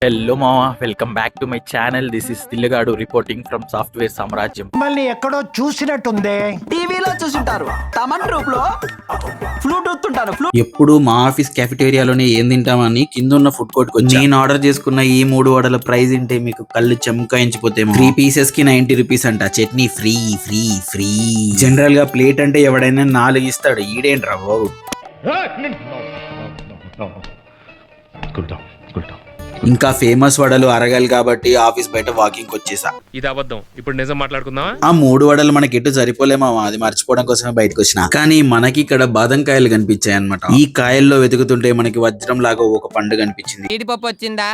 Hello మామా, welcome back to my channel. This is తిల్లగాడు reporting from software సామ్రాజ్యం. మళ్ళీ ఎక్కడో చూసినట్టుందే. టీవీలో చూసింటారు. తమన్ రూప్ లో ఫ్లూట్ ఊతుంటారు. ఎప్పుడు మా ఆఫీస్ క్యాఫిటేరియాలోనే ఏం తింటామని కింద ఉన్న ఫుడ్ కోర్ట్ కి నేను ఆర్డర్ చేసుకున్న ఈ 3 వడల ప్రైస్ ఇంటే మీకు కళ్ళు చెమ్కాయించిపోతే 3 పీసెస్ కి 90 రూపీస్ అంట. Chutney free free free. General గా ప్లేట్ అంటే ఎవడైనా 4 ఇస్తాడు. ఈడేంట్రా బాబు. ఇంకా ఫేమస్ వడలు అరగాలి కాబట్టి ఆఫీస్ బయట వాకింగ్ వచ్చేసా. ఇది అబద్ధం. ఇప్పుడు నిజం మాట్లాడుకుందామా? ఆ 3 వడలు మనకి ఎటు సరిపోలేమా, అది మర్చిపోవడం కోసమే బయటకు వచ్చిన. కానీ మనకి ఇక్కడ బాదం కాయలు కనిపించాయి అన్నమాట. ఈ కాయల్లో వెతుకుతుంటే మనకి వజ్రం లాగా ఒక పండు కనిపించింది. జీడిపప్పు వచ్చిందా?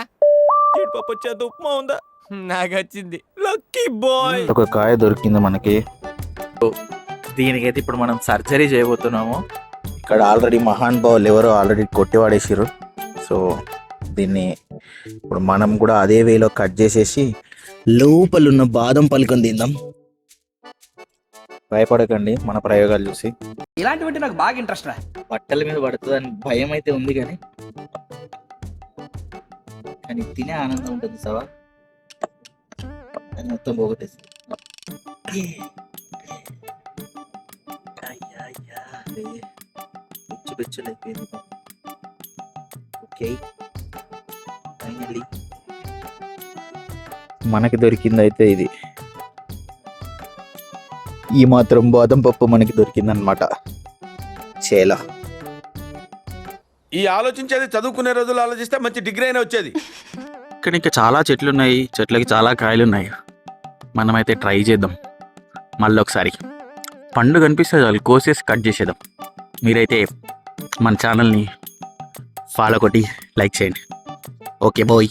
జీడిపప్పు వచ్చేది, ఉప్మా ఉందా? నాకు వచ్చింది. Lucky boy. ఒక కాయ దొరికింది మనకి. దీనికైతే ఇప్పుడు మనం సర్జరీ చేయబోతున్నాము. ఇక్కడ ఆల్రెడీ మహాన్ బావులు ఎవరో ఆల్రెడీ కొట్టి వాడేసారు. సో దీన్ని ఇప్పుడు మనం కూడా అదే వేలో కట్ చేసేసి లోపలున్న బాదం పలుకొని తిందాం. భయపడకండి మన ప్రయోగాలు చూసి. ఇలాంటివంటే నాకు బాగా ఇంట్రెస్ట్ రా. బట్టల మీద పడుతుందని భయం అయితే ఉంది, కానీ తినే ఆనందం ఉంటుంది. సవా మొత్తం పోగొట్టేసి పిచ్చులు అయిపోయింది. ఓకే, ఫైనల్లీ మనకి దొరికింది అయితే ఇది. ఈ మాత్రం బాదం పప్పు మనకి దొరికిందనమాట. చేలా ఈ ఆలోచించేది చదువుకునే రోజులు ఆలోచిస్తే మంచి డిగ్రీ అయినా వచ్చేది. ఇక్కడ ఇంకా చాలా చెట్లు ఉన్నాయి, చెట్లకి చాలా కాయలు ఉన్నాయి. మనమైతే ట్రై చేద్దాం. మళ్ళీ ఒకసారి పండు కనిపిస్తే చాలు కోసేసి కట్ చేసేద్దాం. మీరైతే మన ఛానల్ని ఫాలో కొట్టి లైక్ చేయండి. Okay bye.